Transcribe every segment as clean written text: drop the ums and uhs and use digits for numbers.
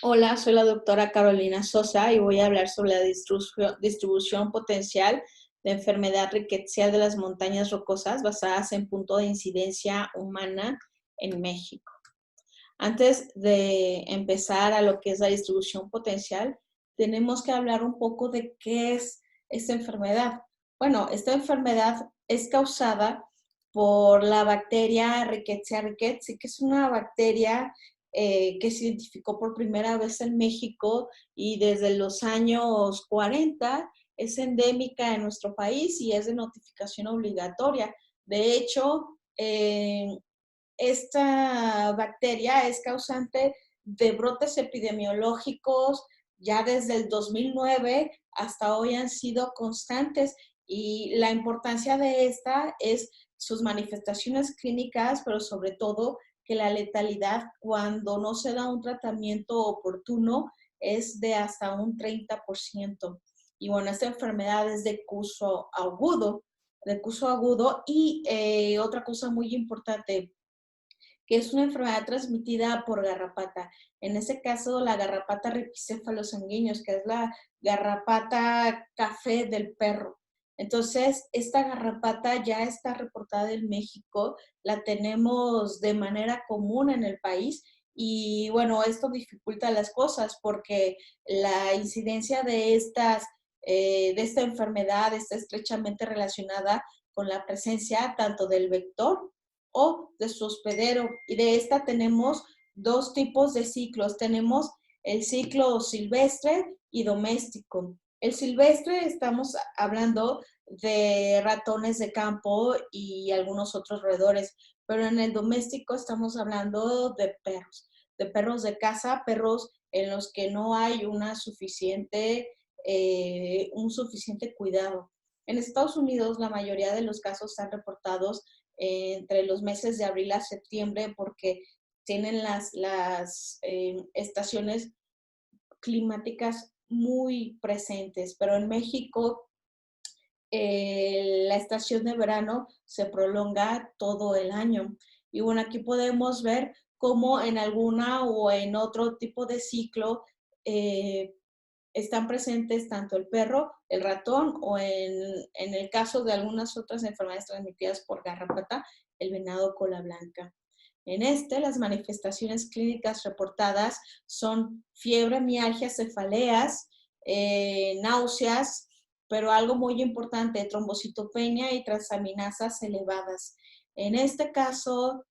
Hola, soy la doctora Carolina Sosa y voy a hablar sobre la distribución potencial de enfermedad rickettsial de las montañas rocosas basadas en punto de incidencia humana en México. Antes de empezar a lo que es la distribución potencial, tenemos que hablar un poco de qué es esta enfermedad. Bueno, esta enfermedad es causada por la bacteria Rickettsia rickettsii, que es una bacteria que se identificó por primera vez en México y desde los años 40 es endémica en nuestro país y es de notificación obligatoria. De hecho, esta bacteria es causante de brotes epidemiológicos ya desde el 2009 hasta hoy han sido constantes y la importancia de esta es sus manifestaciones clínicas, pero sobre todo que la letalidad cuando no se da un tratamiento oportuno es de hasta un 30%. Y bueno, esta enfermedad es de curso agudo y otra cosa muy importante, que es una enfermedad transmitida por garrapata. En ese caso, la garrapata Rhipicephalus sanguineus, que es la garrapata café del perro. Entonces, esta garrapata ya está reportada en México, la tenemos de manera común en el país y bueno, esto dificulta las cosas porque la incidencia de esta enfermedad está estrechamente relacionada con la presencia tanto del vector o de su hospedero. Y de esta tenemos dos tipos de ciclos. Tenemos el ciclo silvestre y doméstico. El silvestre estamos hablando de ratones de campo y algunos otros roedores, pero en el doméstico estamos hablando de perros de casa, perros en los que no hay un suficiente cuidado. En Estados Unidos la mayoría de los casos están reportados entre los meses de abril a septiembre porque tienen las estaciones climáticas muy presentes, pero en México la estación de verano se prolonga todo el año. Y bueno, aquí podemos ver cómo en alguna o en otro tipo de ciclo eh, están presentes tanto el perro, el ratón o en el caso de algunas otras enfermedades transmitidas por garrapata, el venado cola blanca. En las manifestaciones clínicas reportadas son fiebre, mialgia, cefaleas, náuseas, pero algo muy importante, trombocitopenia y transaminasas elevadas. En este caso,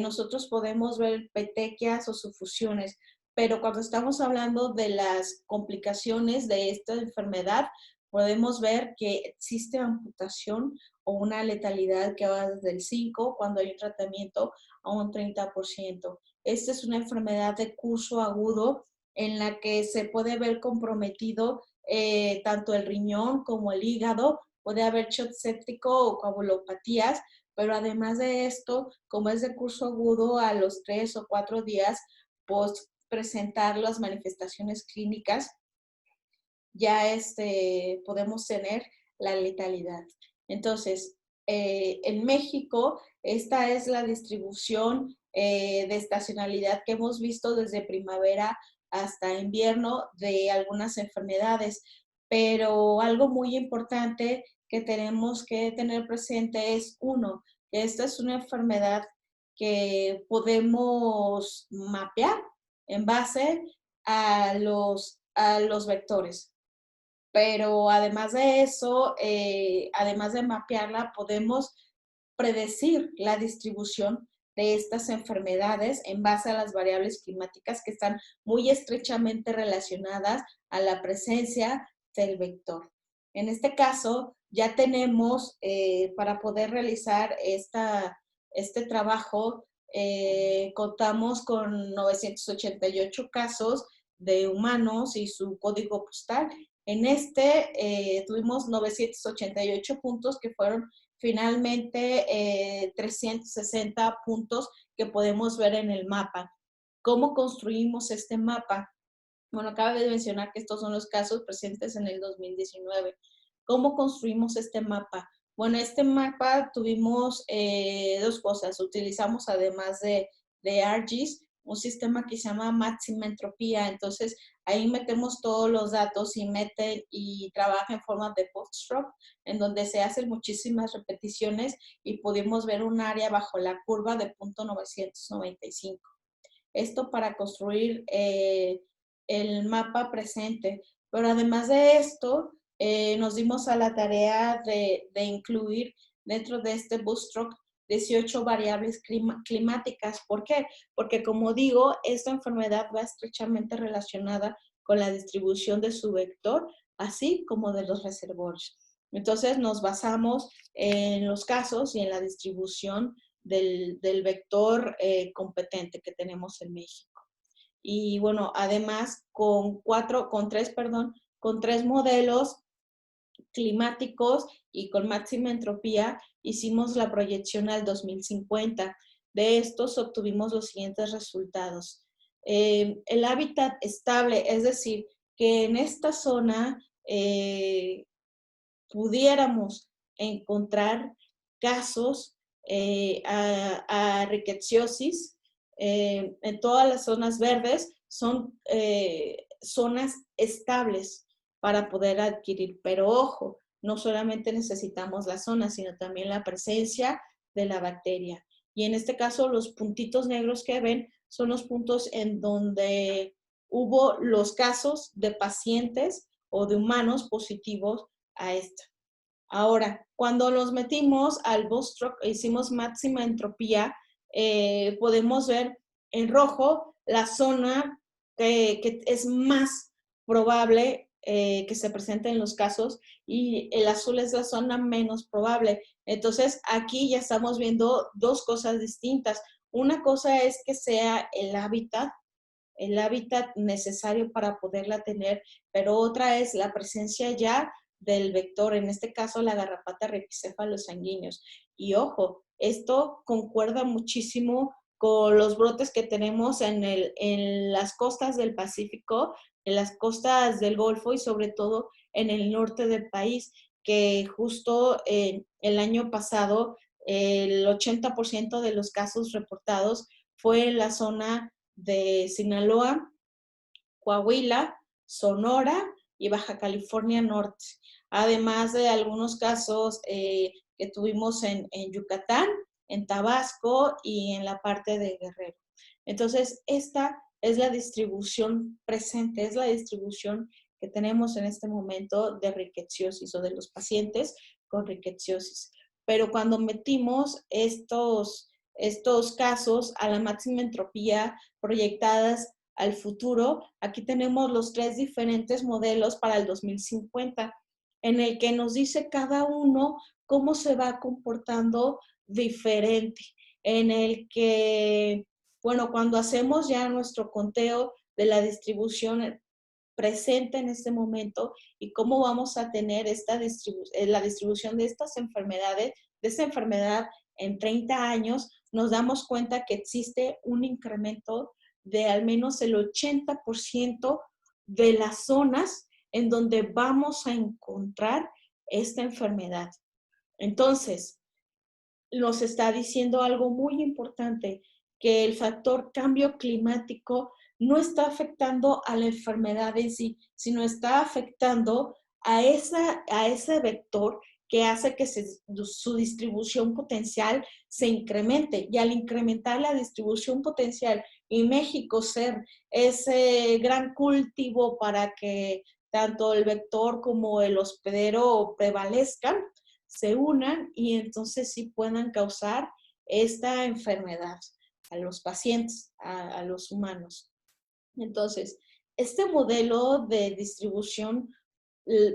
nosotros podemos ver petequias o sufusiones, pero cuando estamos hablando de las complicaciones de esta enfermedad, podemos ver que existe amputación o una letalidad que va desde el 5 cuando hay un tratamiento a un 30%. Esta es una enfermedad de curso agudo en la que se puede ver comprometido tanto el riñón como el hígado, puede haber shock séptico o coagulopatías, pero además de esto, como es de curso agudo, a los 3 o 4 días post presentar las manifestaciones clínicas, ya podemos tener la letalidad. Entonces, en México, esta es la distribución de estacionalidad que hemos visto desde primavera hasta invierno de algunas enfermedades. Pero algo muy importante que tenemos que tener presente es, uno, que esta es una enfermedad que podemos mapear en base a los vectores. Pero además de eso, además de mapearla, podemos predecir la distribución de estas enfermedades en base a las variables climáticas que están muy estrechamente relacionadas a la presencia del vector. En este caso, ya tenemos, para poder realizar este trabajo, contamos con 988 casos de humanos y su código postal. Tuvimos 988 puntos que fueron finalmente 360 puntos que podemos ver en el mapa. ¿Cómo construimos este mapa? Bueno, cabe de mencionar que estos son los casos presentes en el 2019. ¿Cómo construimos este mapa? Bueno, este mapa tuvimos dos cosas. Utilizamos además de ArcGIS, un sistema que se llama máxima entropía. Entonces, ahí metemos todos los datos y trabaja en forma de bootstrap, en donde se hacen muchísimas repeticiones y pudimos ver un área bajo la curva de 0.995. Esto para construir el mapa presente. Pero además de esto, nos dimos a la tarea de incluir dentro de este bootstrap 18 variables climáticas. ¿Por qué? Porque como digo, esta enfermedad va estrechamente relacionada con la distribución de su vector, así como de los reservorios. Entonces nos basamos en los casos y en la distribución del vector competente que tenemos en México. Y bueno, además con tres modelos climáticos y con máxima entropía, hicimos la proyección al 2050. De estos obtuvimos los siguientes resultados. El hábitat estable, es decir, que en esta zona pudiéramos encontrar casos a rickettsiosis en todas las zonas verdes, son zonas estables para poder adquirir. Pero ojo, no solamente necesitamos la zona, sino también la presencia de la bacteria. Y en este caso, los puntitos negros que ven son los puntos en donde hubo los casos de pacientes o de humanos positivos a esto. Ahora, cuando los metimos al bootstrap, hicimos máxima entropía, podemos ver en rojo la zona que es más probable que se presente en los casos y el azul es la zona menos probable. Entonces, aquí ya estamos viendo dos cosas distintas. Una cosa es que sea el hábitat necesario para poderla tener, pero otra es la presencia ya del vector, en este caso la garrapata ricicéfalos sanguíneos. Y ojo, esto concuerda muchísimo con los brotes que tenemos en las costas del Pacífico, en las costas del Golfo y sobre todo en el norte del país, que justo el año pasado el 80% de los casos reportados fue en la zona de Sinaloa, Coahuila, Sonora y Baja California Norte, además de algunos casos que tuvimos en Yucatán, en Tabasco y en la parte de Guerrero. Entonces, esta es la distribución presente, es la distribución que tenemos en este momento de rickettsiosis o de los pacientes con rickettsiosis. Pero cuando metimos estos casos a la máxima entropía proyectadas al futuro, aquí tenemos los tres diferentes modelos para el 2050, en el que nos dice cada uno cómo se va comportando diferente, en el que, bueno, cuando hacemos ya nuestro conteo de la distribución presente en este momento y cómo vamos a tener la distribución de estas enfermedades, de esta enfermedad en 30 años, nos damos cuenta que existe un incremento de al menos el 80% de las zonas en donde vamos a encontrar esta enfermedad. Entonces, nos está diciendo algo muy importante, que el factor cambio climático no está afectando a la enfermedad en sí, sino está afectando a ese vector que hace que su distribución potencial se incremente. Y al incrementar la distribución potencial y México ser ese gran cultivo para que tanto el vector como el hospedero prevalezcan, se unan y entonces sí puedan causar esta enfermedad a los pacientes, a los humanos. Entonces, este modelo de distribución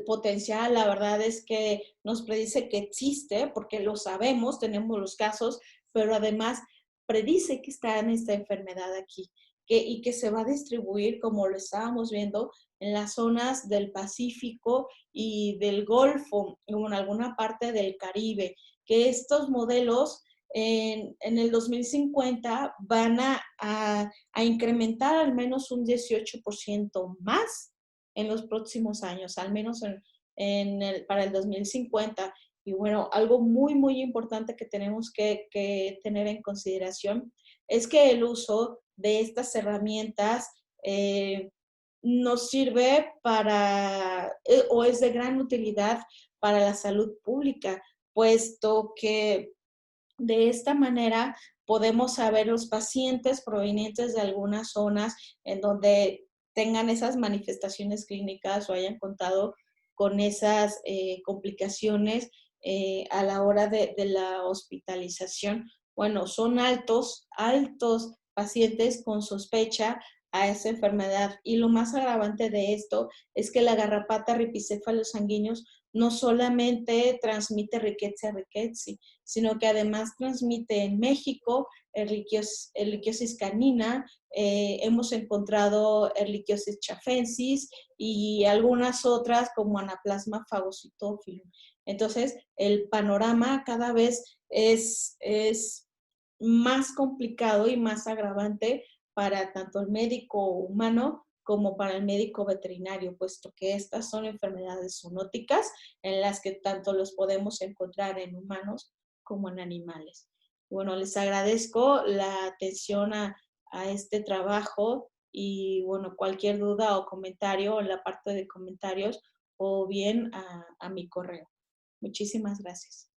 potencial, la verdad es que nos predice que existe, porque lo sabemos, tenemos los casos, pero además predice que está en esta enfermedad aquí y que se va a distribuir, como lo estábamos viendo, en las zonas del Pacífico y del Golfo, o en alguna parte del Caribe, que estos modelos en el 2050 van a incrementar al menos un 18% más en los próximos años, al menos para el 2050. Y bueno, algo muy, muy importante que tenemos que tener en consideración es que el uso de estas herramientas nos sirve para, o es de gran utilidad para la salud pública, puesto que de esta manera podemos saber los pacientes provenientes de algunas zonas en donde tengan esas manifestaciones clínicas o hayan contado con esas complicaciones a la hora de la hospitalización. Bueno, son altos pacientes con sospecha a esa enfermedad. Y lo más agravante de esto es que la garrapata ripicéfalos sanguíneos no solamente transmite ricketsia rickettsii, sino que además transmite en México Ehrlichiosis canina, hemos encontrado Ehrlichiosis chafensis y algunas otras como Anaplasma phagocytophilum. Entonces, el panorama cada vez es más complicado y más agravante para tanto el médico humano como para el médico veterinario, puesto que estas son enfermedades zoonóticas en las que tanto los podemos encontrar en humanos como en animales. Bueno, les agradezco la atención a este trabajo y bueno, cualquier duda o comentario en la parte de comentarios o bien a mi correo. Muchísimas gracias.